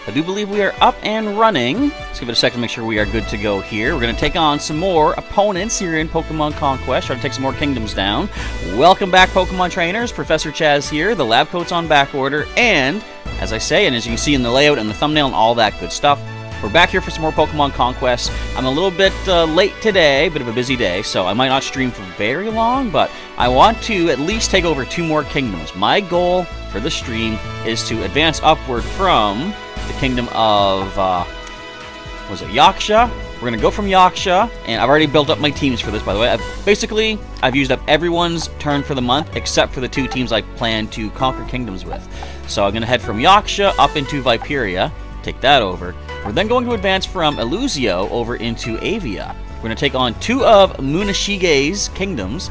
I do believe we are up and running. Let's give it a second to make sure we are good to go here. We're going to take on some more opponents here in Pokemon Conquest. Try to take some more kingdoms down. Welcome back, Pokemon trainers. Professor Chaz here. The lab coat's on back order. And, as I say, and as you can see in the layout and the thumbnail and all that good stuff, we're back here for some more Pokemon Conquest. I'm a little bit late today, bit of a busy day, so I might not stream for very long, but I want to at least take over 2 more kingdoms. My goal for the stream is to advance upward from the kingdom of, was it Yaksha? We're going to go from Yaksha, and I've already built up my teams for this, by the way. I've used up everyone's turn for the month, except for the 2 teams I plan to conquer kingdoms with. So I'm going to head from Yaksha up into Viperia, take that over. We're then going to advance from Elusio over into Avia. We're going to take on 2 of Munashige's kingdoms.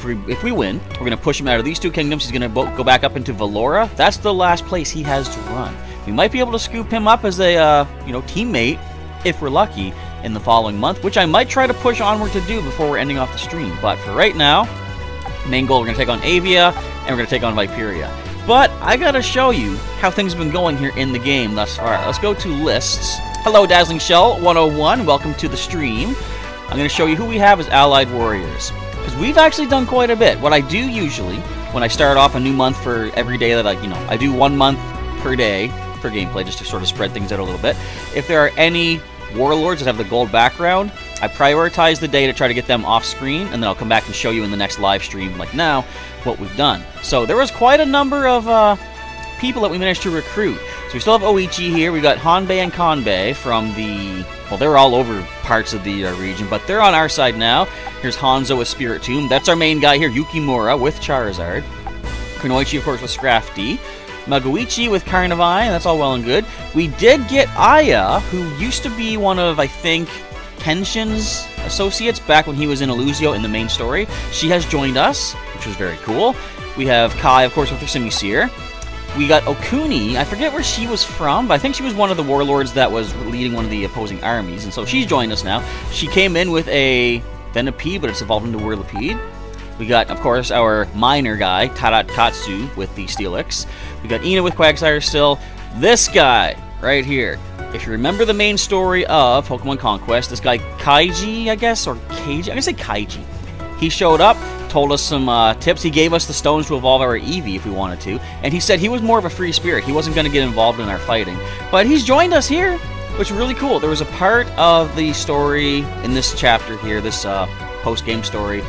If we win, we're going to push him out of these 2 kingdoms. He's going to go back up into Valora. That's the last place he has to run. We might be able to scoop him up as a teammate, if we're lucky, in the following month, which I might try to push onward to do before we're ending off the stream. But for right now, main goal, we're going to take on Avia, and we're going to take on Viperia. But I gotta show you how things have been going here in the game thus far. Let's go to lists. Hello, Dazzling Shell 101. Welcome to the stream. I'm going to show you who we have as allied warriors, because we've actually done quite a bit. What I do usually when I start off a new month for every day that I do 1 month per day for gameplay, just to sort of spread things out a little bit. If there are any warlords that have the gold background, I prioritize the day to try to get them off screen, and then I'll come back and show you in the next live stream, like now, what we've done. So there was quite a number of people that we managed to recruit. So we still have Oichi here. We got Hanbei and Kanbei from the... Well, they're all over parts of the region, but they're on our side now. Here's Hanzo with Spirit Tomb. That's our main guy here, Yukimura with Charizard. Kunoichi, of course, with Scrafty. Magoichi with Carnivine. That's all well and good. We did get Aya, who used to be one of, I think, Kenshin's associates back when he was in Elusio in the main story. She has joined us, which was very cool. We have Kai, of course, with her Simisear. We got Okuni. I forget where she was from, but I think she was one of the warlords that was leading one of the opposing armies, and so she's joined us now. She came in with a Venipede, but it's evolved into Whirlipede. We got, of course, our minor guy, Taratkatsu, with the Steelix. We got Ina with Quagsire still. This guy, right here. If you remember the main story of Pokemon Conquest, this guy Kaiji, I guess, or Kaiji, I'm gonna say Kaiji. He showed up, told us some tips. He gave us the stones to evolve our Eevee if we wanted to, and he said he was more of a free spirit. He wasn't going to get involved in our fighting, but he's joined us here, which is really cool. There was a part of the story in this chapter here, this post-game story,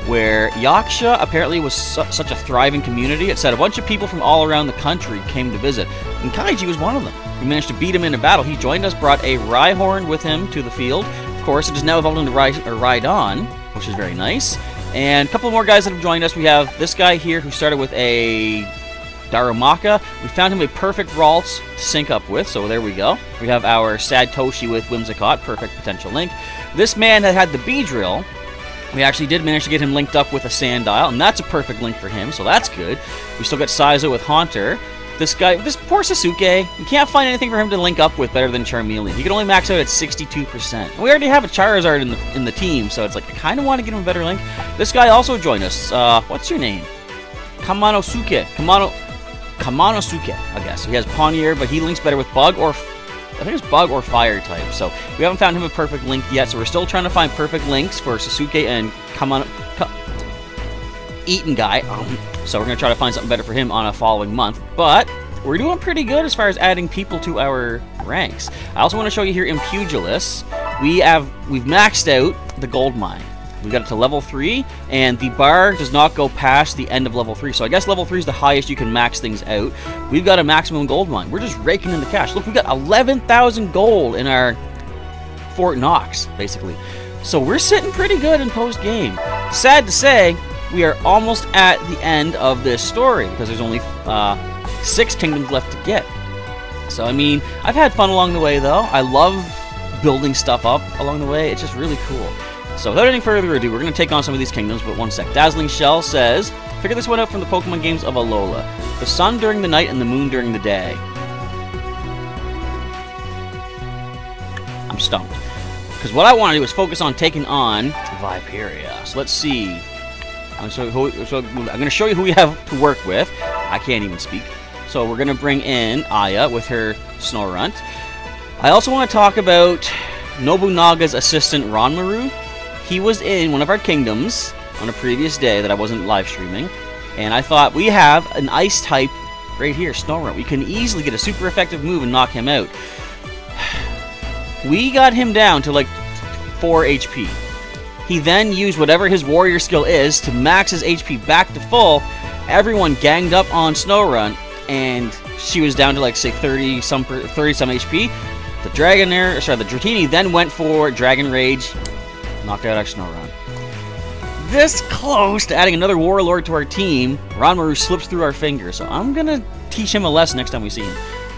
where Yaksha apparently was such a thriving community. It said a bunch of people from all around the country came to visit, and Kaiji was one of them. We managed to beat him in a battle. He joined us, brought a Rhyhorn with him to the field. Of course, it is now evolved into Rhydon, which is very nice. And a couple more guys that have joined us. We have this guy here who started with a Darumaka. We found him a perfect Ralts to sync up with, so there we go. We have our Sad Toshi with Whimsicott, perfect potential link. This man that had the Beedrill, we actually did manage to get him linked up with a Sandile, and that's a perfect link for him, so that's good. We still got Saizo with Haunter. This guy, this poor Sasuke, you can't find anything for him to link up with better than Charmeleon. He can only max out at 62%. And we already have a Charizard in the team, so it's like, I kind of want to get him a better link. This guy also joined us. What's your name? Kamanosuke, I guess. He has Pawniard, but he links better with Bug or... I think it's Bug or Fire type, so we haven't found him a perfect link yet, so we're still trying to find perfect links for Sasuke and Eaton guy. So we're going to try to find something better for him on a following month, but we're doing pretty good as far as adding people to our ranks. I also want to show you here in Pugilist, we've maxed out the gold mine. We got it to level 3, and the bar does not go past the end of level 3. So I guess level 3 is the highest you can max things out. We've got a maximum gold mine. We're just raking in the cash. Look, we got 11,000 gold in our Fort Knox, basically. So we're sitting pretty good in post-game. Sad to say, we are almost at the end of this story, because there's only 6 kingdoms left to get. So, I mean, I've had fun along the way, though. I love building stuff up along the way. It's just really cool. So without any further ado, we're going to take on some of these kingdoms, but one sec. Dazzling Shell says, figure this one out from the Pokemon games of Alola. The sun during the night and the moon during the day. I'm stumped. Because what I want to do is focus on taking on Viperia. So let's see. I'm going to show you who we have to work with. I can't even speak. So we're going to bring in Aya with her Snorunt. I also want to talk about Nobunaga's assistant Ranmaru. He was in one of our kingdoms on a previous day that I wasn't live streaming. And I thought, we have an ice type right here, Snorunt. We can easily get a super effective move and knock him out. We got him down to like 4 HP. He then used whatever his warrior skill is to max his HP back to full. Everyone ganged up on Snorunt, and she was down to like say 30 some HP. The Dratini then went for Dragon Rage, knocked out our Snorunt. This close to adding another warlord to our team, Ranmaru slips through our fingers, so I'm gonna teach him a lesson next time we see him.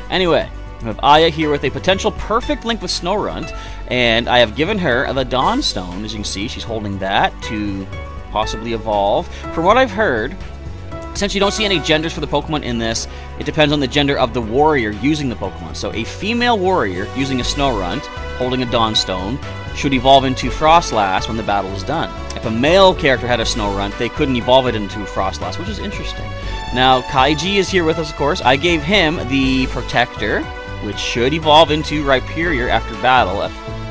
Anyway, we have Aya here with a potential perfect link with Snorunt, and I have given her the Dawn Stone. As you can see, she's holding that to possibly evolve. From what I've heard, since you don't see any genders for the Pokemon in this, it depends on the gender of the warrior using the Pokemon. So a female warrior using a Snorunt, holding a Dawn Stone, should evolve into Frostlass when the battle is done. If a male character had a Snorunt, they couldn't evolve it into Frostlass, which is interesting. Now, Kaiji is here with us, of course. I gave him the Protector, which should evolve into Rhyperior after battle,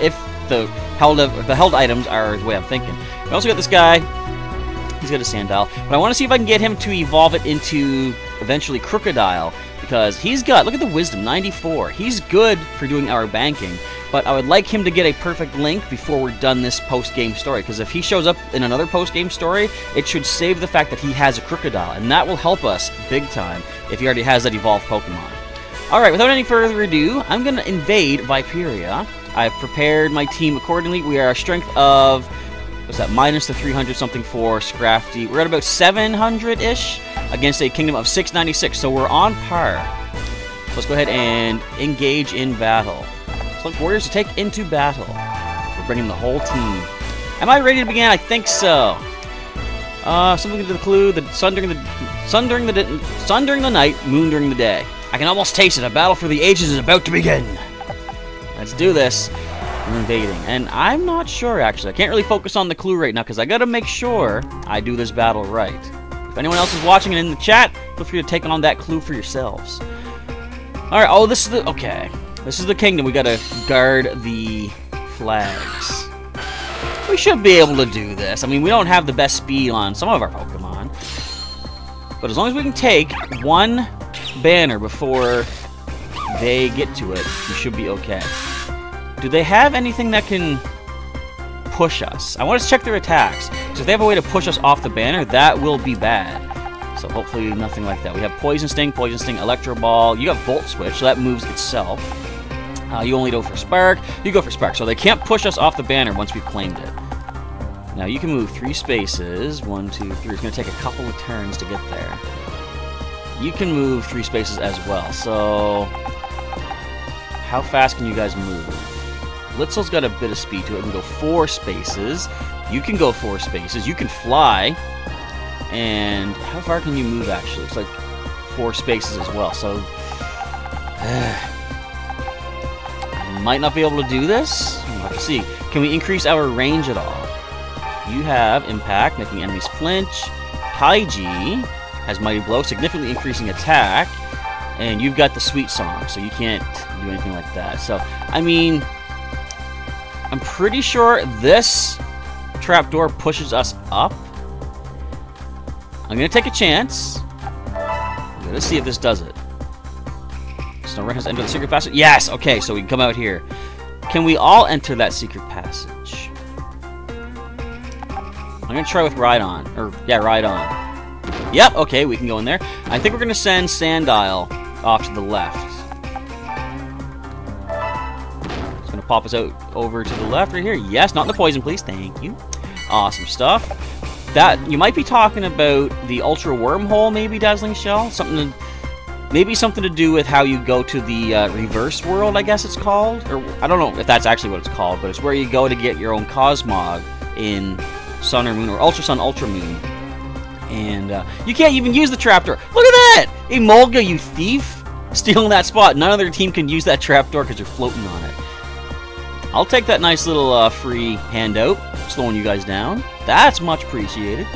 if the held items are the way I'm thinking. We also got this guy. He's got a Sandile, but I want to see if I can get him to evolve it into eventually Crocodile, because he's got, look at the Wisdom, 94. He's good for doing our banking, but I would like him to get a perfect link before we're done this post-game story, because if he shows up in another post-game story, it should save the fact that he has a Crocodile, and that will help us big time if he already has that evolved Pokemon. Alright, without any further ado, I'm going to invade Viperia. I've prepared my team accordingly. We are a strength of, what's that, minus the 300 something for Scrafty. We're at about 700-ish against a kingdom of 696, so we're on par. Let's go ahead and engage in battle. Select warriors to take into battle. We're bringing the whole team. Am I ready to begin? I think so. Something to the clue: the sun during the night, moon during the day. I can almost taste it. A battle for the ages is about to begin. Let's do this. We're invading, and I'm not sure actually. I can't really focus on the clue right now because I gotta make sure I do this battle right. If anyone else is watching and in the chat, feel free to take on that clue for yourselves. All right. Oh, this is the okay. This is the kingdom. We gotta guard the flags. We should be able to do this. I mean, we don't have the best speed on some of our Pokemon, but as long as we can take one banner before they get to it, we should be okay. Do they have anything that can push us? I want to check their attacks. So if they have a way to push us off the banner, that will be bad. So hopefully nothing like that. We have Poison Sting, Electro Ball. You got Volt Switch, so that moves itself. You only go for Spark. You go for Spark. So they can't push us off the banner once we've claimed it. Now you can move 3 spaces. 1, 2, 3. It's going to take a couple of turns to get there. You can move 3 spaces as well. So how fast can you guys move? Litzel's got a bit of speed to it. It can go 4 spaces. You can go 4 spaces. You can fly. And how far can you move, actually? It's like 4 spaces as well. So I might not be able to do this. We'll have to see. Can we increase our range at all? You have Impact, making enemies flinch. Kaiji has Mighty Blow, significantly increasing attack. And you've got the Sweet Song, so you can't do anything like that. So, I mean, I'm pretty sure this trapdoor pushes us up. I'm going to take a chance. Let's see if this does it. Snorunt has entered the secret passage. Yes! Okay, so we can come out here. Can we all enter that secret passage? I'm going to try with Rhydon. Or, yeah, Rhydon. Yep, okay, we can go in there. I think we're going to send Sandile off to the left. It's going to pop us out over to the left right here. Yes, not in the poison, please. Thank you. Awesome stuff. That, you might be talking about the Ultra Wormhole, maybe, Dazzling Shell? Maybe something to do with how you go to the reverse world, I guess it's called. Or, I don't know if that's actually what it's called, but it's where you go to get your own Cosmog in Sun or Moon, or Ultra Sun, Ultra Moon. And you can't even use the trapdoor. Look at that! Emolga, you thief! Stealing that spot. None other team can use that trapdoor because you're floating on it. I'll take that nice little free handout, slowing you guys down. That's much appreciated.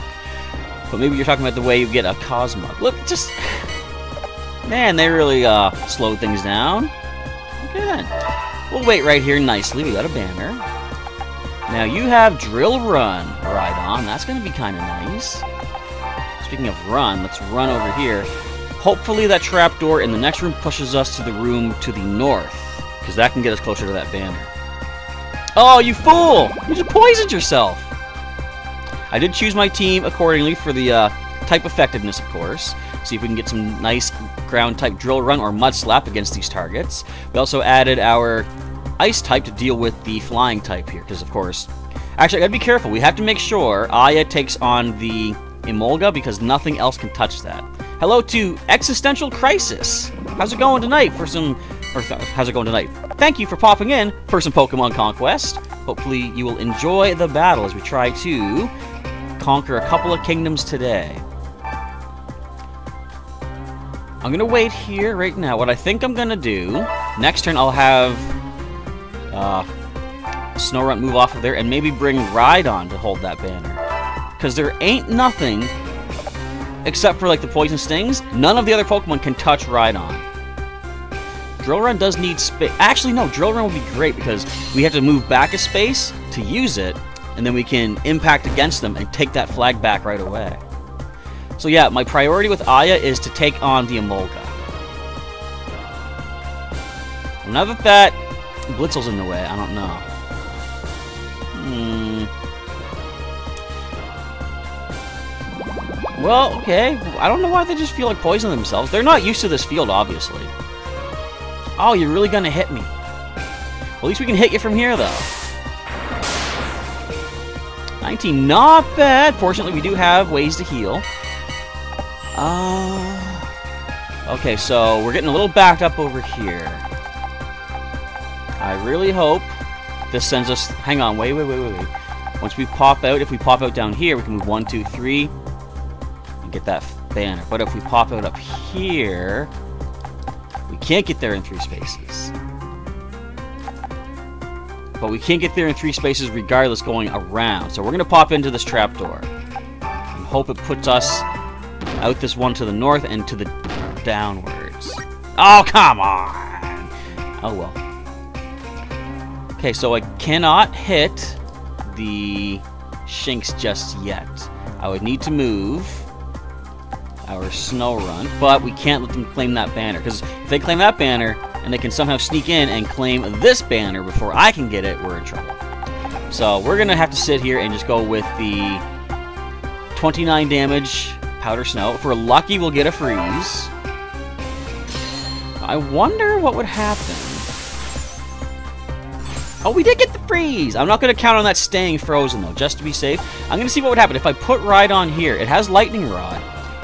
But maybe you're talking about the way you get a Cosmog. Look, just... Man, they really slowed things down. Okay then. We'll wait right here nicely. We got a banner. Now you have Drill Run right on. That's going to be kind of nice. Speaking of run, let's run over here. Hopefully that trapdoor in the next room pushes us to the room to the north, because that can get us closer to that banner. Oh, you fool! You just poisoned yourself! I did choose my team accordingly for the type effectiveness, of course. See if we can get some nice ground-type drill run or mud slap against these targets. We also added our ice type to deal with the flying type here, because of course... Actually, I gotta be careful. We have to make sure Aya takes on the Emolga, because nothing else can touch that. Hello to Existential Crisis. How's it going tonight for some... how's it going tonight? Thank you for popping in for some Pokemon Conquest. Hopefully you will enjoy the battle as we try to conquer a couple of kingdoms today. I'm going to wait here right now. What I think I'm going to do, next turn I'll have Snorunt move off of there and maybe bring Rhydon to hold that banner. Because there ain't nothing, except for like the poison stings, none of the other Pokemon can touch Rhydon. Drill Run does need space. Actually, no, Drill Run would be great because we have to move back a space to use it, and then we can impact against them and take that flag back right away. So yeah, my priority with Aya is to take on the Emolga. Well, now that Blitzel's in the way, I don't know. Well, okay. I don't know why they just feel like poisoning themselves. They're not used to this field, obviously. Oh, you're really gonna hit me. Well, at least we can hit you from here, though. 19, not bad. Fortunately, we do have ways to heal. Okay, so we're getting a little backed up over here. I really hope this sends us... Hang on, wait. Once we pop out, if we pop out down here, we can move 1, 2, 3 and get that banner. But if we pop out up here, we can't get there in 3 spaces. But we can't get there in 3 spaces regardless going around. So we're going to pop into this trapdoor and hope it puts us out this one to the north and to the downwards. Oh, come on! Oh, well. Okay, so I cannot hit the Shinx just yet. I would need to move our Snorunt, but we can't let them claim that banner, because if they claim that banner and they can somehow sneak in and claim this banner before I can get it, we're in trouble. So we're going to have to sit here and just go with the 29 damage Powder Snow. If we're lucky, we'll get a freeze. I wonder what would happen. Oh, we did get the freeze! I'm not going to count on that staying frozen, though, just to be safe. I'm going to see what would happen. If I put Rhydon here, it has Lightning Rod.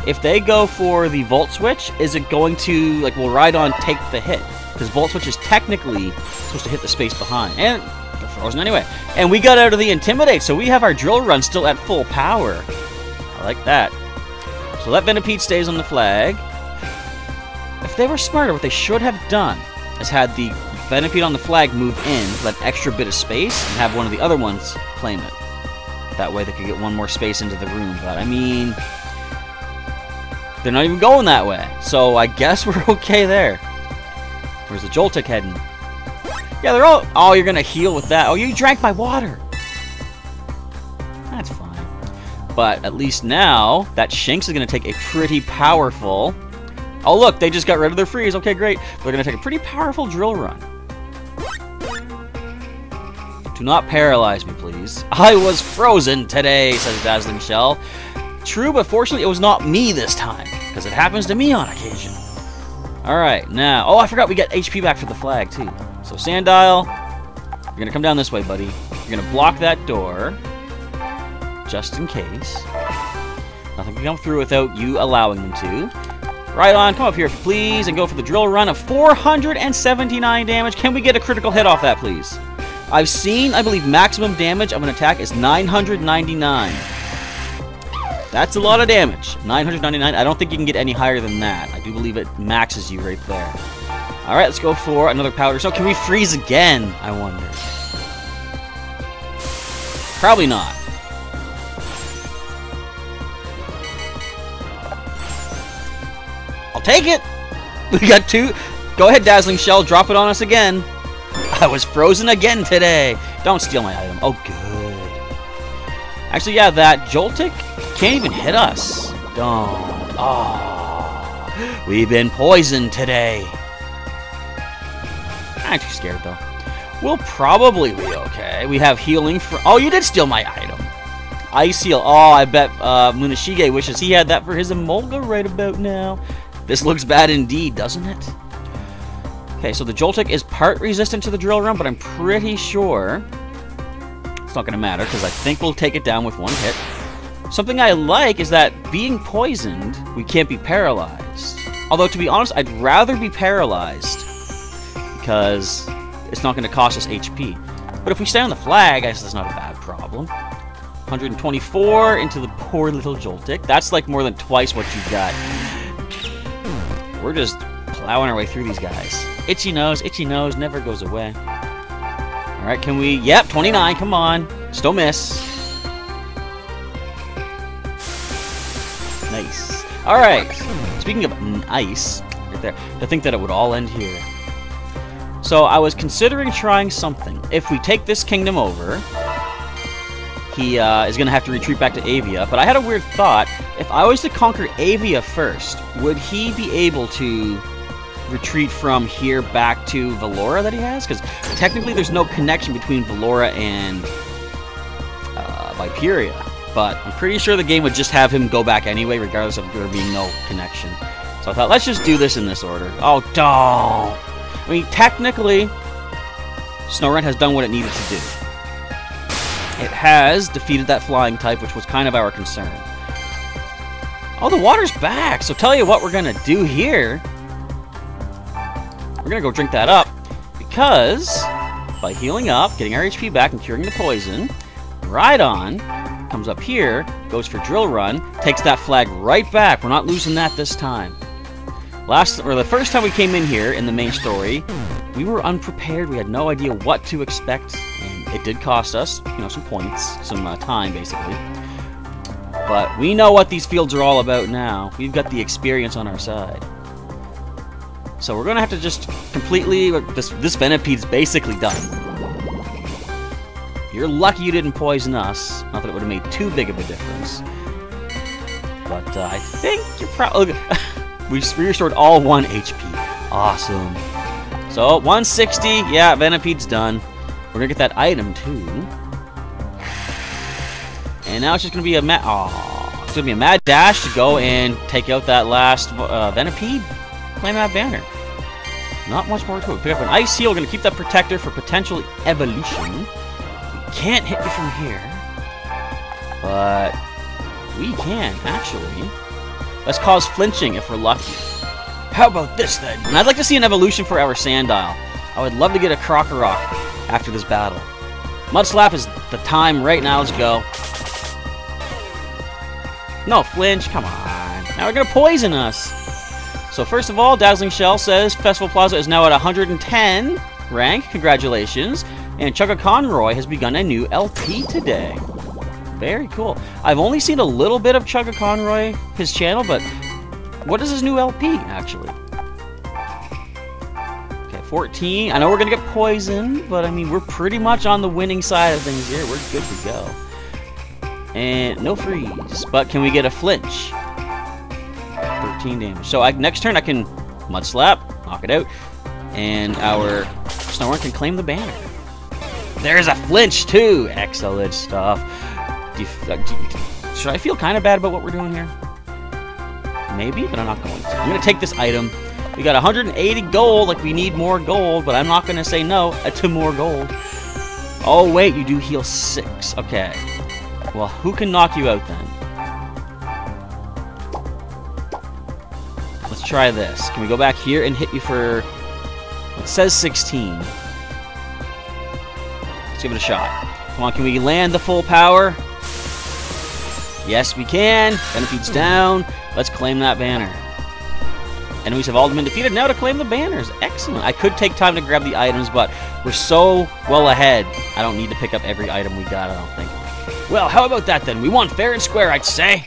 If they go for the Volt Switch, is it going to, like, will Rhydon take the hit? Because Volt Switch is technically supposed to hit the space behind. And they're frozen anyway. And we got out of the Intimidate, so we have our Drill Run still at full power. I like that. So that Venipede stays on the flag. If they were smarter, what they should have done is had the Venipede on the flag move in, let an extra bit of space, and have one of the other ones claim it. That way they could get one more space into the room. But, I mean, they're not even going that way. So I guess we're okay there. Where's the Joltik heading? Yeah, they're all... Oh, you're going to heal with that. Oh, you drank my water. That's fine. But at least now, that Shinx is going to take a pretty powerful... Oh, look, they just got rid of their freeze. Okay, great. They're going to take a pretty powerful Drill Run. Do not paralyze me, please. I was frozen today, says Dazzling Shell. True, but fortunately it was not me this time, because it happens to me on occasion. Alright, now... Oh, I forgot we get HP back for the flag, too. So, Sandile, you're going to come down this way, buddy. You're going to block that door, just in case. Nothing can come through without you allowing them to. Rhydon, come up here, please, and go for the Drill Run of 479 damage. Can we get a critical hit off that, please? I've seen, I believe, maximum damage of an attack is 999. That's a lot of damage. 999. I don't think you can get any higher than that. I do believe it maxes you right there. Alright, let's go for another Powder Snow. Can we freeze again, I wonder? Probably not. I'll take it! We got 2. Go ahead, Dazzling Shell. Drop it on us again. I was frozen again today. Don't steal my item. Oh, good. Actually, yeah, that Joltik can't even hit us. Don't. Oh. We've been poisoned today. I'm too scared, though. We'll probably be okay. We have healing for... Oh, you did steal my item. Ice Heal. Oh, I bet Munashige wishes he had that for his Emolga right about now. This looks bad indeed, doesn't it? Okay, so the Joltik is part resistant to the Drill Run, but I'm pretty sure it's not going to matter, because I think we'll take it down with 1 hit. Something I like is that being poisoned, we can't be paralyzed. Although, to be honest, I'd rather be paralyzed, because it's not going to cost us HP. But if we stay on the flag, I guess that's not a bad problem. 124 into the poor little Joltik. That's like more than twice what you got. We're just plowing our way through these guys. Itchy nose never goes away. Alright, can we... Yep, 29, come on. Still miss. Nice. Alright, speaking of nice, right there, to think that it would all end here. So I was considering trying something. If we take this kingdom over, he is going to have to retreat back to Avia. But I had a weird thought. If I was to conquer Avia first, would he be able to retreat from here back to Valora that he has? Because technically there's no connection between Valora and Viperia. But I'm pretty sure the game would just have him go back anyway, regardless of there being no connection. So I thought, let's just do this in this order. Oh, don't! I mean, technically, Snorunt has done what it needed to do. It has defeated that flying type, which was kind of our concern. Oh, the water's back! So tell you what we're gonna do here. We're gonna go drink that up, because by healing up, getting our HP back, and curing the poison, Rhydon comes up here, goes for Drill Run, takes that flag right back. We're not losing that this time. The first time we came in here in the main story, we were unprepared. We had no idea what to expect, and it did cost us, you know, some points, some time, basically. But we know what these fields are all about now. We've got the experience on our side. So we're gonna have to just completely... This Venipede's basically done. You're lucky you didn't poison us. Not that it would have made too big of a difference. But I think you're probably... We restored all 1 HP. Awesome. So, 160. Yeah, Venipede's done. We're gonna get that item, too. And now it's just gonna be a it's gonna be a mad dash to go and take out that last Venipede. Claim that banner. Not much more to it. Pick up an Ice Heal. We're gonna keep that Protector for potential evolution. We can't hit you from here. But we can, actually. Let's cause flinching if we're lucky. How about this, then? And I'd like to see an evolution for our Sandile. I would love to get a Krokorok after this battle. Mud Slap is the time right now. Let's go. No, flinch. Come on. Now we're going to poison us. So first of all, Dazzling Shell says Festival Plaza is now at 110 rank. Congratulations. And Chugga Conroy has begun a new LP today. Very cool. I've only seen a little bit of Chugga Conroy, his channel, but what is his new LP, actually? Okay, 14. I know we're going to get poisoned, but I mean, we're pretty much on the winning side of things here. We're good to go. And no freeze, but can we get a flinch? 13 damage. So next turn I can Mud Slap, knock it out, and our Snorunt can claim the banner. There's a flinch, too! Excellent stuff. Should I feel kind of bad about what we're doing here? Maybe, but I'm not going to. I'm going to take this item. We got 180 gold, like we need more gold, but I'm not going to say no to more gold. Oh, wait, you do heal 6. Okay. Well, who can knock you out, then? Let's try this. Can we go back here and hit you for... It says 16. Let's give it a shot. Come on, can we land the full power? Yes, we can. Venipede's down. Let's claim that banner. Enemies have all been defeated. Now to claim the banners. Excellent. I could take time to grab the items, but we're so well ahead. I don't need to pick up every item we got, I don't think. Well, how about that then? We won fair and square, I'd say.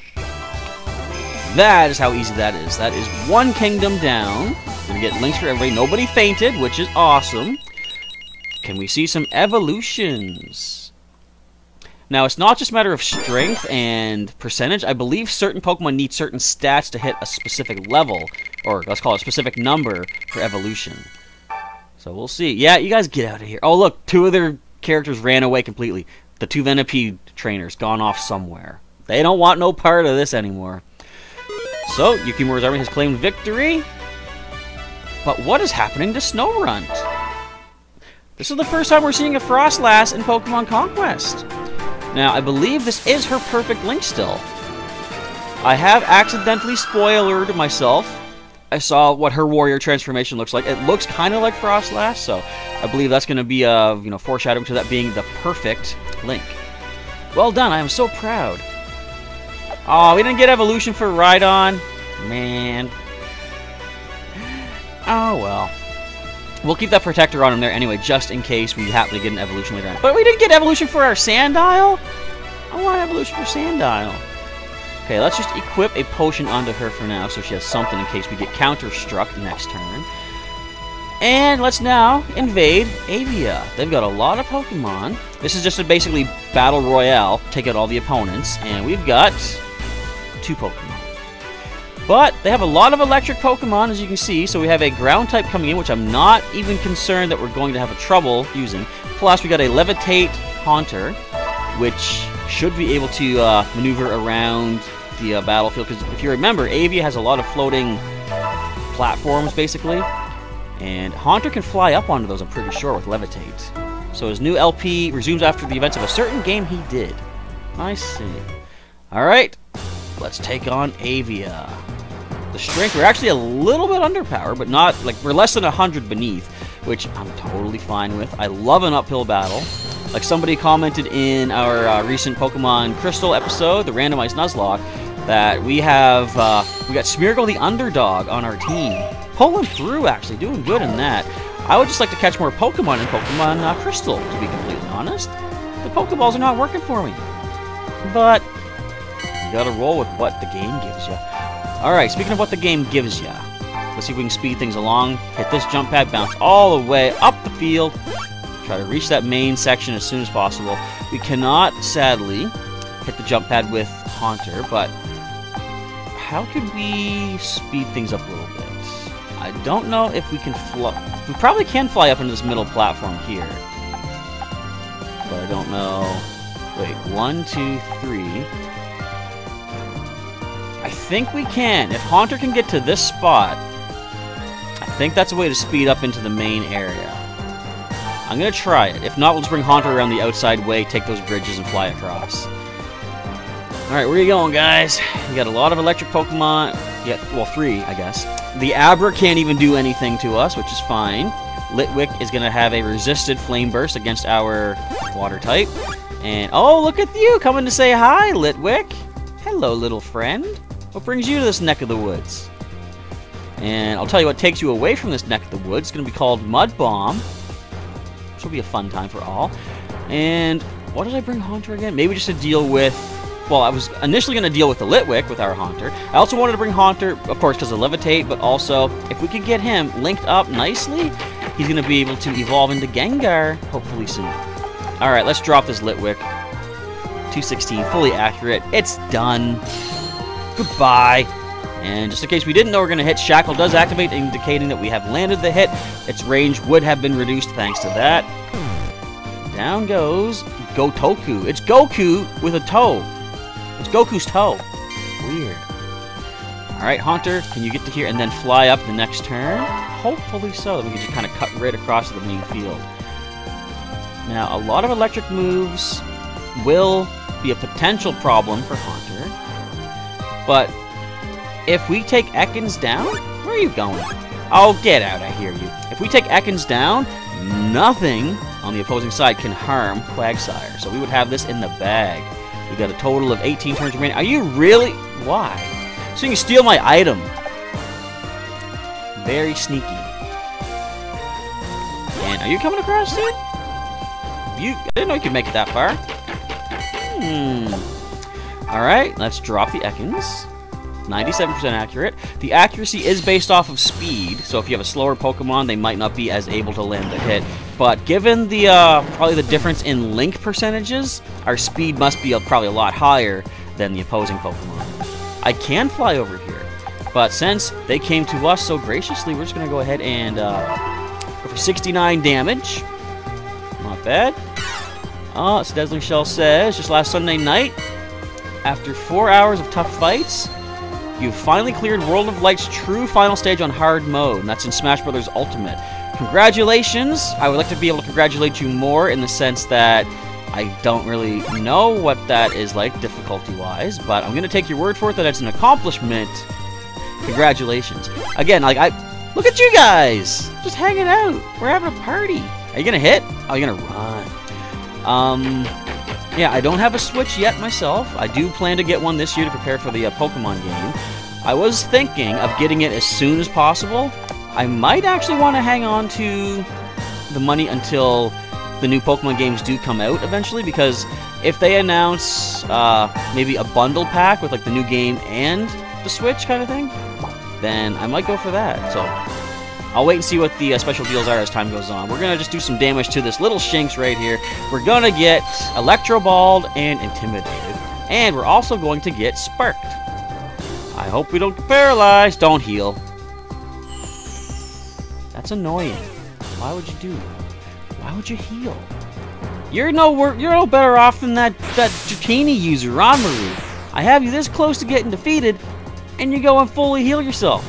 That is how easy that is. That is one kingdom down. We're gonna get links for everybody. Nobody fainted, which is awesome. Can we see some evolutions? Now, it's not just a matter of strength and percentage. I believe certain Pokemon need certain stats to hit a specific level, or let's call it a specific number for evolution. So we'll see. Yeah, you guys get out of here. Oh, look, 2 of their characters ran away completely. The 2 Venipede trainers gone off somewhere. They don't want no part of this anymore. So, Yukimura's army has claimed victory. But what is happening to Snorunt? This is the first time we're seeing a Frostlass in Pokemon Conquest. Now, I believe this is her perfect link still. I have accidentally spoilered myself. I saw what her warrior transformation looks like. It looks kind of like Frostlass, so I believe that's going to be a foreshadowing to that being the perfect link. Well done, I am so proud. Oh, we didn't get evolution for Rhydon. Man. Oh, well. We'll keep that protector on him there anyway, just in case we happen to get an evolution later on. But we didn't get evolution for our Sandile? I want evolution for Sandile. Okay, let's just equip a potion onto her for now, so she has something in case we get counter-struck next turn. And let's now invade Avia. They've got a lot of Pokemon. This is just a basically battle royale, take out all the opponents, and we've got 2 Pokemon. But they have a lot of electric Pokemon, as you can see, so we have a ground type coming in, which I'm not even concerned that we're going to have a trouble using. Plus, we got a Levitate Haunter, which should be able to maneuver around the battlefield, because if you remember, Avia has a lot of floating platforms, basically, and Haunter can fly up onto those, I'm pretty sure, with Levitate. So his new LP resumes after the events of a certain game he did. I see. Alright, let's take on Avia. The strength, we're actually a little bit underpowered, but not, like, we're less than 100 beneath, which I'm totally fine with. I love an uphill battle. Like somebody commented in our recent Pokemon Crystal episode, the randomized Nuzlocke, that we got Smeargle the underdog on our team. Pulling through, actually, doing good in that. I would just like to catch more Pokemon in Pokemon Crystal, to be completely honest. The Pokeballs are not working for me. But you gotta roll with what the game gives you. Alright, speaking of what the game gives you, let's see if we can speed things along. Hit this jump pad, bounce all the way up the field. Try to reach that main section as soon as possible. We cannot, sadly, hit the jump pad with Haunter, but how could we speed things up a little bit? I don't know if we can fly. We probably can fly up into this middle platform here. But I don't know. Wait, 1, 2, 3. I think we can. If Haunter can get to this spot, I think that's a way to speed up into the main area. I'm going to try it. If not, we'll just bring Haunter around the outside way, take those bridges, and fly across. Alright, where are you going, guys? We got a lot of electric Pokemon. Yeah, well, 3, I guess. The Abra can't even do anything to us, which is fine. Litwick is going to have a resisted Flame Burst against our Water type. And, oh, look at you coming to say hi, Litwick. Hello, little friend. What brings you to this neck of the woods? And I'll tell you what takes you away from this neck of the woods. It's going to be called Mud Bomb, which will be a fun time for all. And what did I bring Haunter again? Maybe just to deal with... Well, I was initially going to deal with the Litwick with our Haunter. I also wanted to bring Haunter, of course, because of Levitate, but also, if we could get him linked up nicely, he's going to be able to evolve into Gengar, hopefully soon. Alright, let's drop this Litwick. 216, fully accurate. It's done. Goodbye. And just in case we didn't know we're going to hit, Shackle does activate, indicating that we have landed the hit. Its range would have been reduced thanks to that. Down goes Gotoku. It's Goku with a toe. It's Goku's toe. Weird. Alright, Haunter, can you get to here and then fly up the next turn? Hopefully so. Then we can just kind of cut right across the main field. Now, a lot of electric moves will be a potential problem for Haunter. But if we take Ekans down... Where are you going? Oh, get out, I hear you. If we take Ekans down, nothing on the opposing side can harm Quagsire. So we would have this in the bag. We got a total of 18 turns remaining. Are you really? Why? So you can steal my item. Very sneaky. And are you coming across, dude? I didn't know you could make it that far. Alright, let's drop the Ekans. 97% accurate. The accuracy is based off of speed, so if you have a slower Pokemon, they might not be as able to land the hit. But given the probably the difference in link percentages, our speed must be probably a lot higher than the opposing Pokemon. I can fly over here, but since they came to us so graciously, we're just going to go ahead and go for 69 damage. Not bad. Oh, it's Dazzling Shell says, just last Sunday night, after 4 hours of tough fights, you've finally cleared World of Light's true final stage on hard mode, and that's in Smash Bros. Ultimate. Congratulations! I would like to be able to congratulate you more in the sense that I don't really know what that is like difficulty-wise, but I'm going to take your word for it that it's an accomplishment. Congratulations. Again, like, look at you guys! Just hanging out. We're having a party. Are you going to hit? Oh, you're going to run. Yeah, I don't have a Switch yet myself. I do plan to get one this year to prepare for the Pokemon game. I was thinking of getting it as soon as possible. I might actually want to hang on to the money until the new Pokemon games do come out eventually, because if they announce maybe a bundle pack with like the new game and the Switch kind of thing, then I might go for that. So I'll wait and see what the special deals are as time goes on. We're going to just do some damage to this little Shinx right here. We're going to get Electro Balled and Intimidated. And we're also going to get Sparked. I hope we don't get paralyzed. Don't heal. That's annoying. Why would you do that? Why would you heal? You're no better off than that Dratini user, Ranmaru. I have you this close to getting defeated, and you go and fully heal yourself.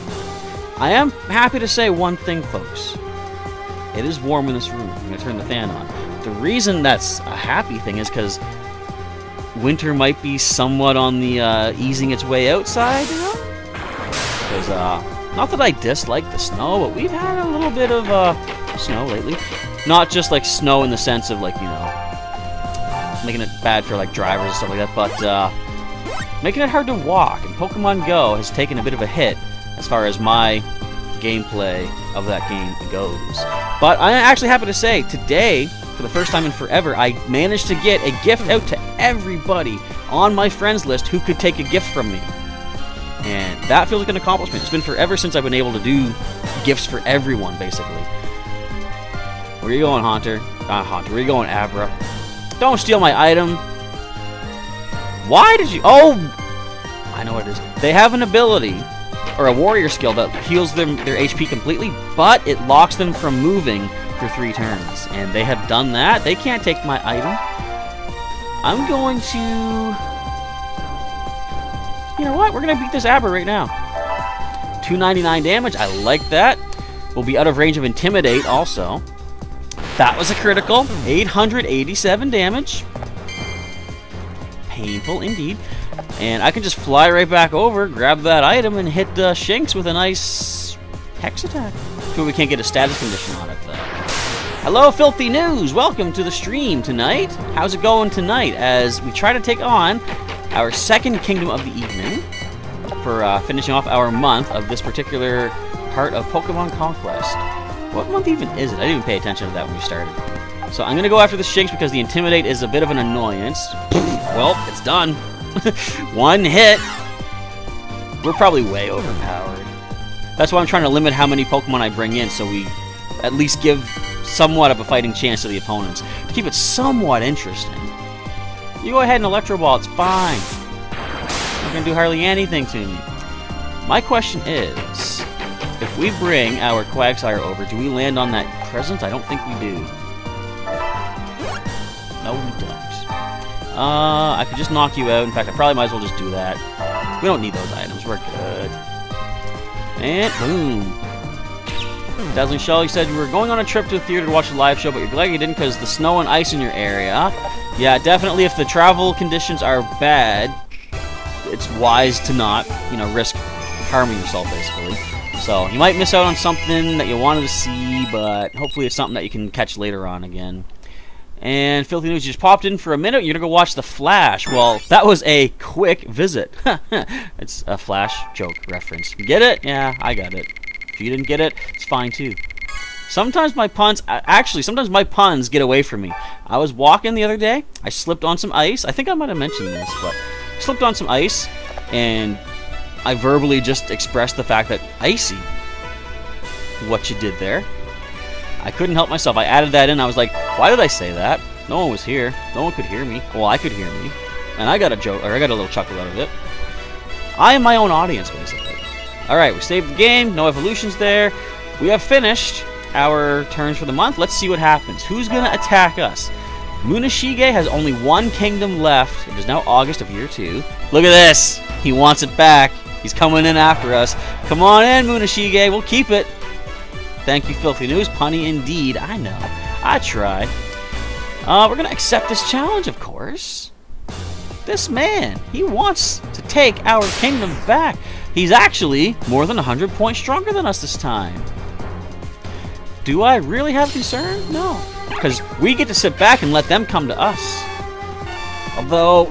I am happy to say one thing, folks. It is warm in this room. I'm going to turn the fan on. The reason that's a happy thing is because winter might be somewhat on the easing its way outside, you know? Because, not that I dislike the snow, but we've had a little bit of snow lately. Not just like snow in the sense of like, you know, making it bad for like drivers and stuff like that, but making it hard to walk. And Pokemon Go has taken a bit of a hit as far as my gameplay of that game goes. But I'm actually happy to say, today, for the first time in forever, I managed to get a gift out to everybody on my friends list who could take a gift from me. And that feels like an accomplishment. It's been forever since I've been able to do gifts for everyone, basically. Where are you going, Haunter? Haunter, where are you going, Abra? Don't steal my item. Why did you... Oh! I know what it is. They have an ability, or a warrior skill, that heals their HP completely, but it locks them from moving for 3 turns. And they have done that. They can't take my item. I'm going to... You know what? We're going to beat this Abra right now. 299 damage. I like that. We'll be out of range of Intimidate also. That was a critical. 887 damage. Painful indeed. And I can just fly right back over, grab that item, and hit Shinx with a nice Hex attack. Sure, we can't get a status condition on it, though. Hello, Filthy News! Welcome to the stream tonight. How's it going tonight as we try to take on our second Kingdom of the evening for finishing off our month of this particular part of Pokémon Conquest. What month even is it? I didn't even pay attention to that when we started. So I'm going to go after the Shinx because the Intimidate is a bit of an annoyance. Well, it's done. 1 hit. We're probably way overpowered. That's why I'm trying to limit how many Pokemon I bring in so we at least give somewhat of a fighting chance to the opponents. To keep it somewhat interesting. You go ahead and Electro Ball, it's fine. Not going to do hardly anything to me. My question is, if we bring our Quagsire over, do we land on that Crescent? I don't think we do. No, we don't. I could just knock you out. In fact, I probably might as well just do that. We don't need those items. We're good. And boom. Dazzling Shell, you said you were going on a trip to the theater to watch a live show, but you're glad you didn't because the snow and ice in your area. Yeah, definitely if the travel conditions are bad, it's wise to not, you know, risk harming yourself, basically. So, you might miss out on something that you wanted to see, but hopefully it's something that you can catch later on again. And Filthy News, you just popped in for a minute, you're going to go watch The Flash. Well, that was a quick visit. It's a Flash joke reference. Get it? Yeah, I got it. If you didn't get it, it's fine too. Sometimes my puns, sometimes my puns get away from me. I was walking the other day, I slipped on some ice. I think I might have mentioned this, but slipped on some ice, and I verbally just expressed the fact that Icy, what you did there. I couldn't help myself. I added that in. I was like, why did I say that? No one was here. No one could hear me. Well, I could hear me. And I got a joke, or I got a little chuckle out of it. I am my own audience, basically. Alright, we saved the game. No evolutions there. We have finished our turns for the month. Let's see what happens. Who's going to attack us? Munashige has only one kingdom left. It is now August of year 2. Look at this. He wants it back. He's coming in after us. Come on in, Munashige. We'll keep it. Thank you, Filthy News. Punny indeed. I know. I tried. We're going to accept this challenge, of course. This man, he wants to take our kingdom back. He's actually more than 100 points stronger than us this time. Do I really have concern? No. Because we get to sit back and let them come to us. Although,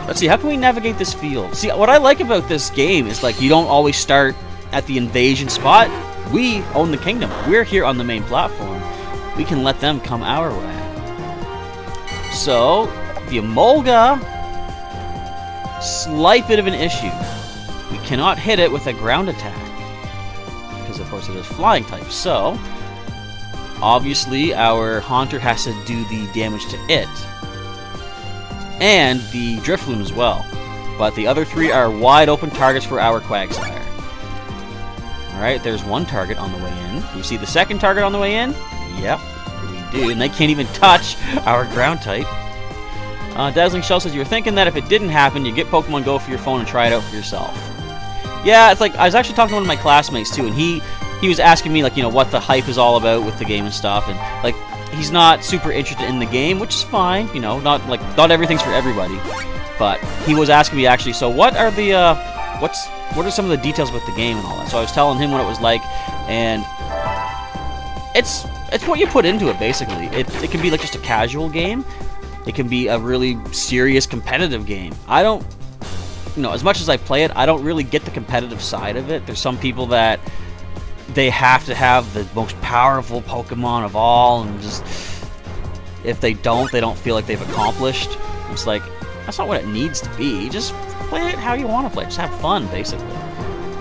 let's see, how can we navigate this field? See, what I like about this game is, like, you don't always start at the invasion spot. We own the kingdom. We're here on the main platform. We can let them come our way. So, the Emolga, slight bit of an issue. We cannot hit it with a ground attack. Because, of course, it is flying type. So, obviously, our Haunter has to do the damage to it. And the Drifloon as well. But the other 3 are wide open targets for our Quagsire. Alright, there's one target on the way in. Do we see the second target on the way in? Yep, we do. And they can't even touch our ground type. Dazzling Shell says, you were thinking that if it didn't happen, you get Pokemon Go for your phone and try it out for yourself. Yeah, it's like, I was actually talking to one of my classmates too, and he was asking me, like, you know, what the hype is all about with the game and stuff, and, like, he's not super interested in the game, which is fine, you know, not everything's for everybody, but he was asking me, actually, so what are the, what are some of the details about the game and all that? So I was telling him what it was like, and it's what you put into it, basically. It can be, like, just a casual game. It can be a really serious competitive game. I don't, you know, as much as I play it, I don't really get the competitive side of it. There's some people that they have to have the most powerful Pokemon of all, and just, if they don't feel like they've accomplished. It's like, that's not what it needs to be. Just play it how you want to play it. Just have fun, basically.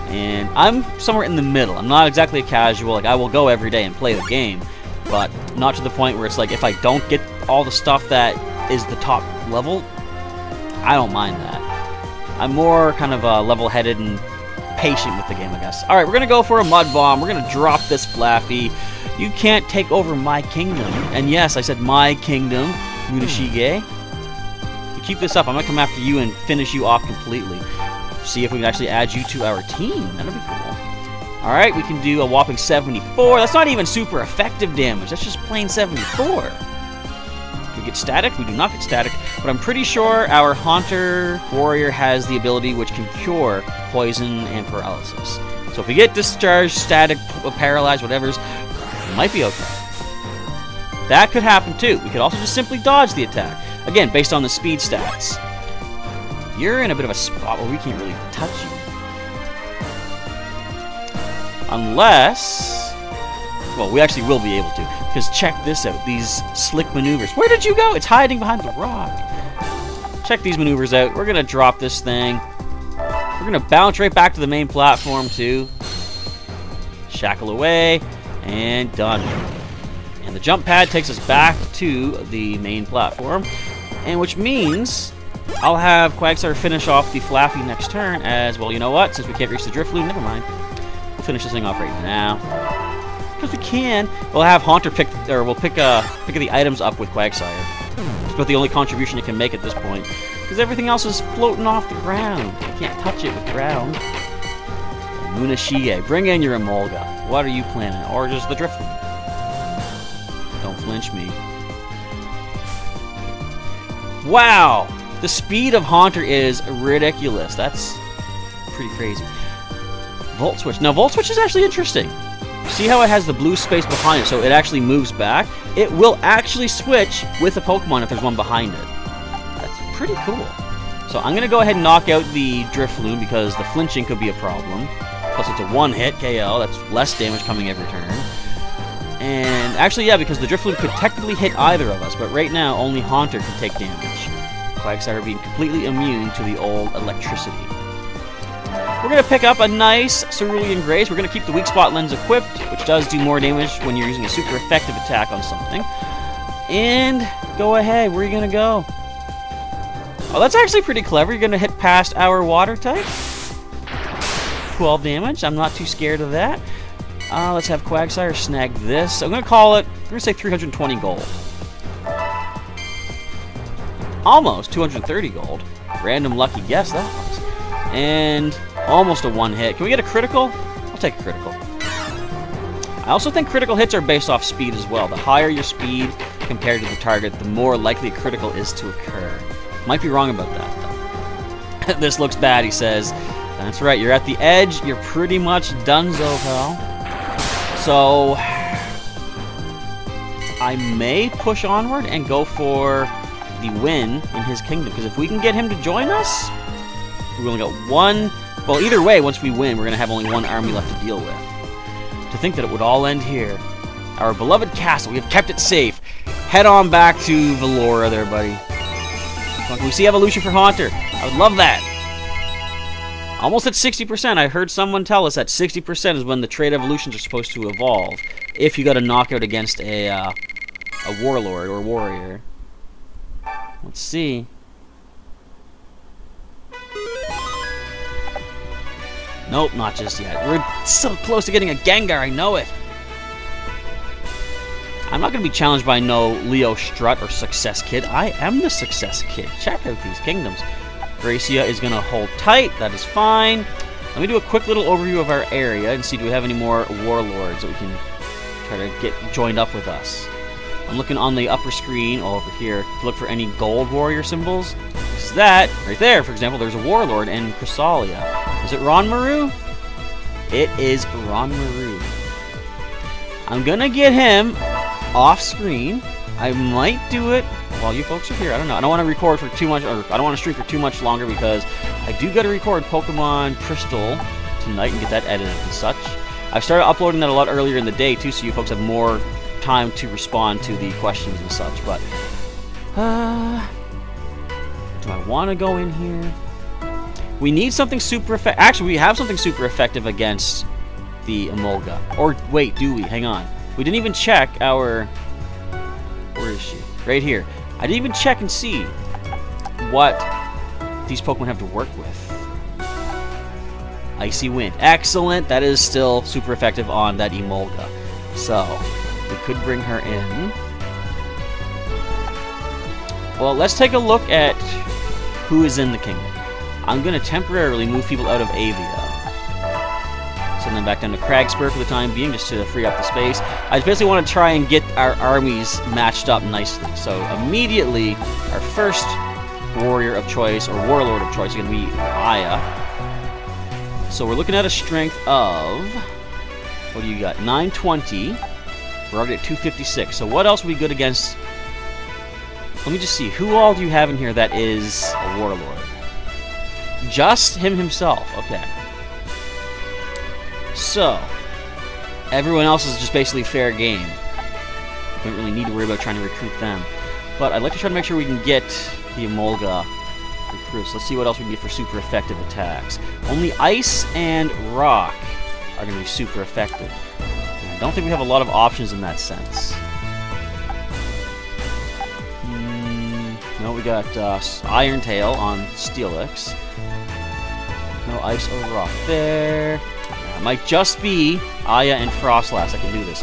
And I'm somewhere in the middle. I'm not exactly a casual. Like, I will go every day and play the game, but not to the point where it's like, if I don't get all the stuff that is the top level, I don't mind that. I'm more kind of level-headed and patient with the game, I guess. Alright, we're going to go for a Mud Bomb. We're going to drop this Flaffy. You can't take over my kingdom. And yes, I said my kingdom, Munashige. You keep this up, I'm going to come after you and finish you off completely. See if we can actually add you to our team. That'll be cool. Alright, we can do a whopping 74. That's not even super effective damage. That's just plain 74. We get static? We do not get static, but I'm pretty sure our Haunter Warrior has the ability which can cure poison and paralysis. So if we get discharged, static, paralyzed, whatever's, it might be okay. That could happen too. We could also just simply dodge the attack. Again, based on the speed stats. You're in a bit of a spot where we can't really touch you. Unless, well, we actually will be able to. Because check this out, these slick maneuvers. Where did you go? It's hiding behind the rock. Check these maneuvers out. We're going to drop this thing. We're going to bounce right back to the main platform, too. Shackle away. And done. And the jump pad takes us back to the main platform. And which means I'll have Quagsire finish off the Flaffy next turn as, well, you know what? Since we can't reach the Drifloon, never mind. We'll finish this thing off right now. Because we can. We'll have Haunter pick, or we'll pick the items up with Quagsire. It's about the only contribution it can make at this point. Because everything else is floating off the ground. You can't touch it with ground. Munashige, bring in your Emolga. What are you planning? Or just the Drifloon? Don't flinch me. Wow! The speed of Haunter is ridiculous. That's pretty crazy. Volt Switch. Now, Volt Switch is actually interesting. See how it has the blue space behind it, so it actually moves back? It will actually switch with a Pokemon if there's one behind it. That's pretty cool. So I'm going to go ahead and knock out the Drifloon because the flinching could be a problem. Plus it's a one-hit KO, that's less damage coming every turn. And actually, yeah, because the Drifloon could technically hit either of us, but right now only Haunter can take damage. Quagsire being completely immune to the old electricity. We're going to pick up a nice Cerulean Grace. We're going to keep the weak spot lens equipped, which does do more damage when you're using a super effective attack on something. And go ahead. Where are you going to go? Oh, that's actually pretty clever. You're going to hit past our water type. 12 damage. I'm not too scared of that. Let's have Quagsire snag this. I'm going to call it, we're going to say 320 gold. Almost 230 gold. Random lucky guess that was. And almost a one hit. Can we get a critical? I'll take a critical. I also think critical hits are based off speed as well. The higher your speed compared to the target, the more likely a critical is to occur. Might be wrong about that, though. This looks bad, he says. That's right, you're at the edge. You're pretty much donezo, pal. So, I may push onward and go for the win in his kingdom, because if we can get him to join us, we've only got one. Well, either way, once we win, we're going to have only one army left to deal with. To think that it would all end here. Our beloved castle, we have kept it safe. Head on back to Valora there, buddy. Can we see evolution for Haunter? I would love that. Almost at 60%. I heard someone tell us that 60% is when the trait evolutions are supposed to evolve. If you got a knockout against a warlord or warrior. Let's see. Nope, not just yet. We're so close to getting a Gengar, I know it. I'm not going to be challenged by no Leo Strut or Success Kid. I am the Success Kid. Check out these kingdoms. Gracia is going to hold tight. That is fine. Let me do a quick little overview of our area and see do we have any more warlords that we can try to get joined up with us. I'm looking on the upper screen over here to look for any gold warrior symbols. Is that right there, for example, there's a warlord in Chrysalia. Is it Ronmaru? It is Ronmaru. I'm gonna get him off screen. I might do it while you folks are here. I don't know. I don't want to record for too much, or I don't want to stream for too much longer because I do got to record Pokemon Crystal tonight and get that edited and such. I've started uploading that a lot earlier in the day too, so you folks have more time to respond to the questions and such. But do I want to go in here? We need something super effective. Actually, we have something super effective against the Emolga. Or wait, do we? Hang on. We didn't even check our. Where is she? Right here. I didn't even check and see what these Pokemon have to work with. Icy Wind. Excellent. That is still super effective on that Emolga. So, we could bring her in. Well, let's take a look at who is in the kingdom. I'm going to temporarily move people out of Avia. Send them back down to Cragspur for the time being, just to free up the space. I just basically want to try and get our armies matched up nicely. So immediately, our first warrior of choice, or warlord of choice, is going to be Aya. So we're looking at a strength of, what do you got? 920. We're already at 256. So what else would be good against? Let me just see. Who all do you have in here that is a warlord? Just him himself. Okay. So, everyone else is just basically fair game. Don't really need to worry about trying to recruit them. But I'd like to try to make sure we can get the Emolga recruits. Let's see what else we can get for super effective attacks. Only Ice and Rock are going to be super effective. And I don't think we have a lot of options in that sense. No, we got Iron Tail on Steelix. No Ice or Rock there. It might just be Aya and Frostlass that can do this.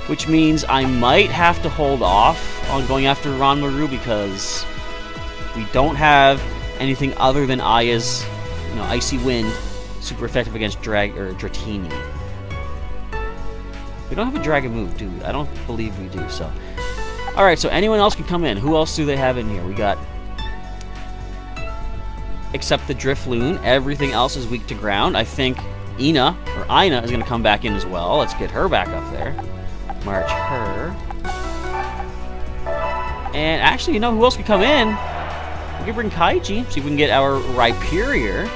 Which means I might have to hold off on going after Ronmaru because we don't have anything other than Aya's, Icy Wind, super effective against Dratini. We don't have a Dragon move, do we? I don't believe we do, so. Alright, so anyone else can come in. Who else do they have in here? We got, except the Drifloon, everything else is weak to ground. I think Ina is going to come back in as well. Let's get her back up there. March her. And actually, who else could come in? We can bring Kaiji, see if we can get our Rhyperior.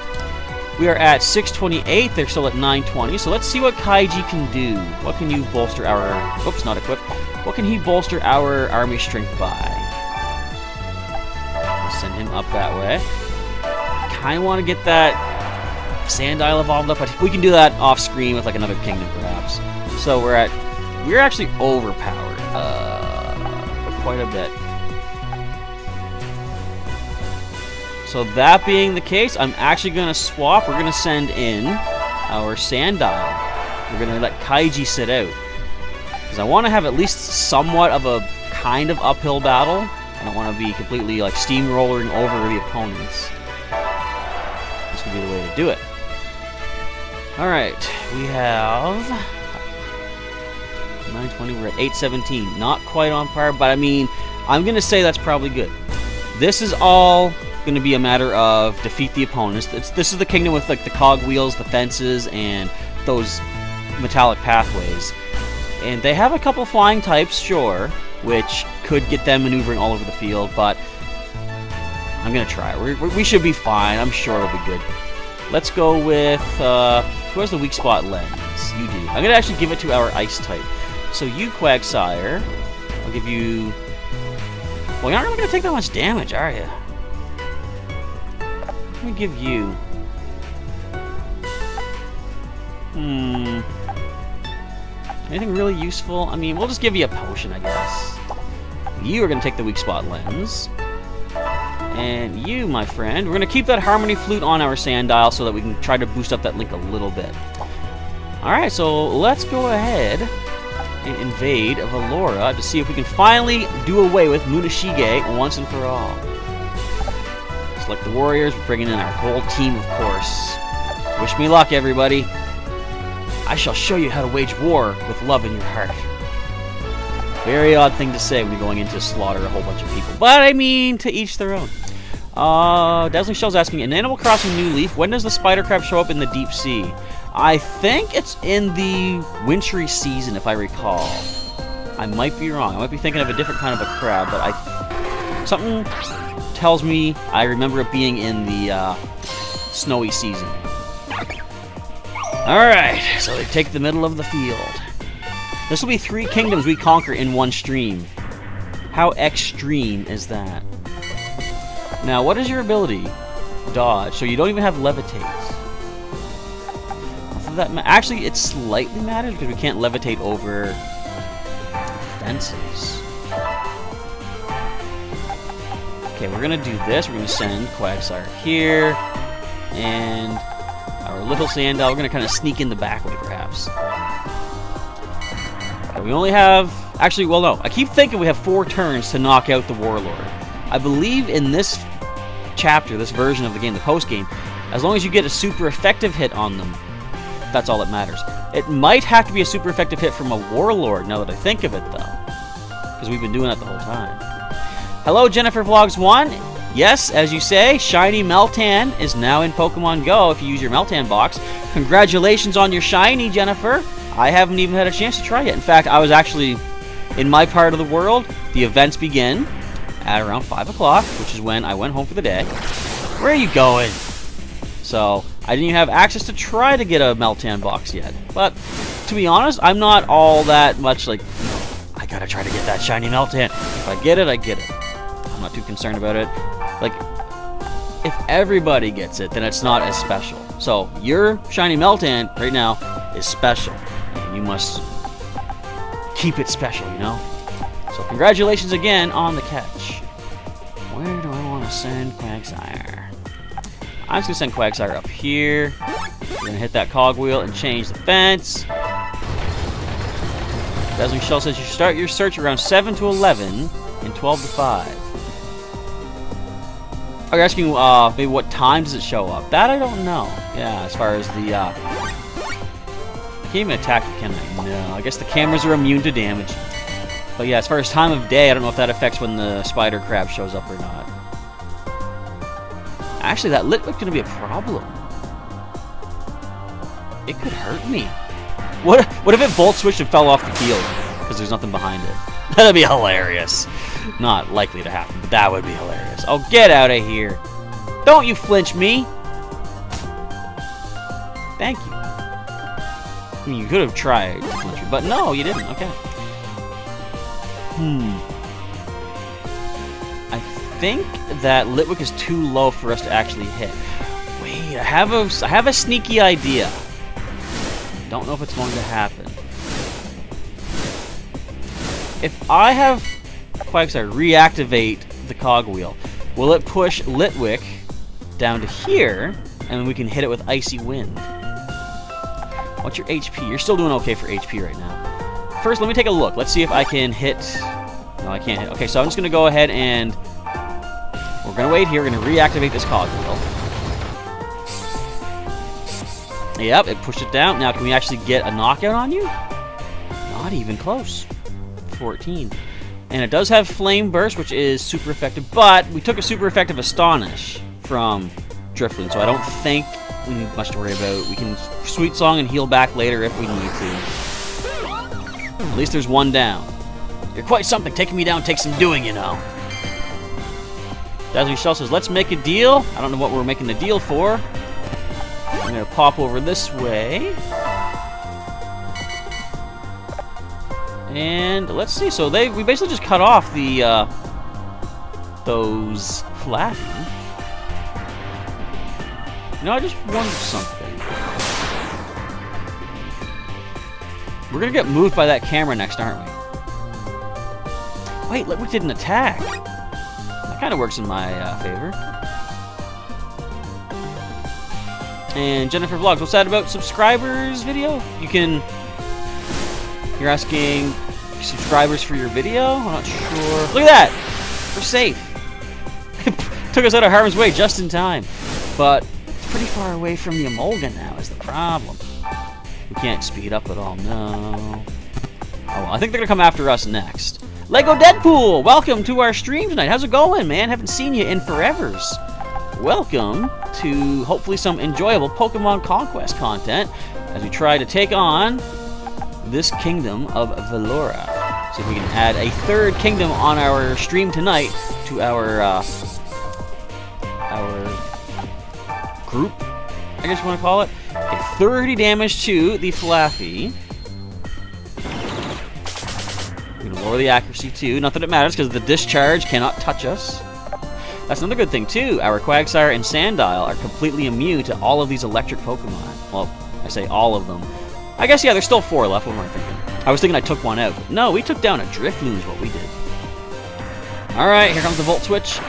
We are at 628. They're still at 920. So let's see what Kaiji can do. What can you bolster our... Oops, not equipped. What can he bolster our army strength by? Send him up that way. Kind of want to get that Sand Isle evolved up, but we can do that off screen with like another kingdom perhaps. So we're actually overpowered quite a bit. So that being the case, I'm actually going to swap. We're going to send in our Sand Isle. We're going to let Kaiji sit out. Because I want to have at least somewhat of a kind of uphill battle. I don't want to be completely like steamrolling over the opponents. This could be the way to do it. Alright, we have 920, we're at 817. Not quite on par, but I mean, I'm going to say that's probably good. This is all going to be a matter of defeat the opponents. This is the kingdom with like the cog wheels, the fences, and those metallic pathways. And they have a couple flying types, sure, which could get them maneuvering all over the field, but I'm going to try it. We should be fine. I'm sure it'll be good. Let's go with, who has the weak spot lens? You do. I'm going to actually give it to our ice type. So you, Quagsire, I'll give you... Well, you're not going to take that much damage, are you? Let me give you... Anything really useful? I mean, we'll just give you a potion, I guess. You are going to take the weak spot lens. And you, my friend, we're going to keep that Harmony Flute on our Sand Dial so that we can try to boost up that link a little bit. Alright, so let's go ahead and invade Valora to see if we can finally do away with Munashige once and for all. Select the warriors, we're bringing in our whole team, of course. Wish me luck, everybody. I shall show you how to wage war with love in your heart. Very odd thing to say when you're going in to slaughter a whole bunch of people. But, I mean, to each their own. Dazzling Shell's asking, in Animal Crossing New Leaf, when does the spider crab show up in the deep sea? I think it's in the wintry season, if I recall. I might be wrong. I might be thinking of a different kind of a crab, but something tells me I remember it being in the snowy season. Alright, so they take the middle of the field. This will be 3 kingdoms we conquer in one stream. How extreme is that? Now, what is your ability? Dodge. So you don't even have levitate. Actually, it slightly matters because we can't levitate over fences. Okay, we're going to do this. We're going to send Quagsire here. And our little Sand Dial, we're going to kind of sneak in the back way, perhaps. Okay, we only have... Actually, well, no. I keep thinking we have 4 turns to knock out the Warlord. I believe in this chapter, this version of the game, the post-game, as long as you get a super effective hit on them, that's all that matters. It might have to be a super effective hit from a Warlord, now that I think of it, though. Because we've been doing that the whole time. Hello, Jennifer Vlogs 1. Yes, as you say, Shiny Meltan is now in Pokemon Go if you use your Meltan box. Congratulations on your Shiny, Jennifer. I haven't even had a chance to try yet. In fact, I was actually, in my part of the world, the events begin at around 5 o'clock, which is when I went home for the day. Where are you going? So, I didn't even have access to try to get a Meltan box yet. But, to be honest, I'm not all that much like, I gotta try to get that shiny Meltan. If I get it, I get it. I'm not too concerned about it. Like, if everybody gets it, then it's not as special. So, your shiny Meltan right now is special. And you must keep it special, you know? So, congratulations again on the catch. Where do I want to send Quagsire? I'm just going to send Quagsire up here. We're going to hit that cogwheel and change the fence. Dazzling Shell says you should start your search around 7 to 11 and 12 to 5. Are you asking maybe what time does it show up? That I don't know. Yeah, as far as the... I can't even attack it, can I? No, I guess the cameras are immune to damage. But yeah, as far as time of day, I don't know if that affects when the spider crab shows up or not. Actually, that Litwick's going to be a problem. It could hurt me. What if it bolt switched and fell off the field because there's nothing behind it? That'd be hilarious. Not likely to happen, but that would be hilarious. Oh, get out of here. Don't you flinch me. Thank you. I mean, you could have tried to flinch me, but no, you didn't. Okay. I think that Litwick is too low for us to actually hit. Wait Wait, I have a sneaky idea. Don't know if it's going to happen. If I have Quagsire reactivate the cogwheel, will it push Litwick down to here, and we can hit it with Icy Wind? What's your HP? You're still doing okay for HP right now. First, let me take a look. Let's see if I can hit... No, I can't hit. Okay, so I'm just going to go ahead and... We're going to wait here. We're going to reactivate this cogwheel. Yep, it pushed it down. Now, can we actually get a knockout on you? Not even close. 14. And it does have Flame Burst, which is super effective, but we took a super effective Astonish from Drifloon, so I don't think we need much to worry about. We can Sweet Song and heal back later if we need to. At least there's one down. You're quite something. Taking me down takes some doing, you know. Dazzling Shell says, let's make a deal. I don't know what we're making the deal for. I'm going to pop over this way. And let's see. So we basically just cut off the those Flaffy. You know, I just wondered something. We're going to get moved by that camera next, aren't we? Wait, look, we didn't attack. That kind of works in my favor. And Jennifer Vlogs, what's that about subscribers video? You're asking subscribers for your video? I'm not sure. Look at that! We're safe. Took us out of Harm's Way just in time. But it's pretty far away from the Emolga now is the problem. We can't speed up at all, no. Oh well, I think they're going to come after us next. Lego Deadpool! Welcome to our stream tonight. How's it going, man? Haven't seen you in forevers. Welcome to hopefully some enjoyable Pokemon Conquest content as we try to take on this kingdom of Velora. See if we can add a third kingdom on our stream tonight to our group, I guess you want to call it. Okay, 30 damage to the Flaffy. We're going to lower the accuracy too. Not that it matters because the discharge cannot touch us. That's another good thing too. Our Quagsire and Sandile are completely immune to all of these electric Pokemon. Well, I say all of them. I guess, yeah, there's still 4 left. What am I thinking? I was thinking I took one out. But no, we took down a Drifloon is what we did. Alright, here comes the Volt Switch.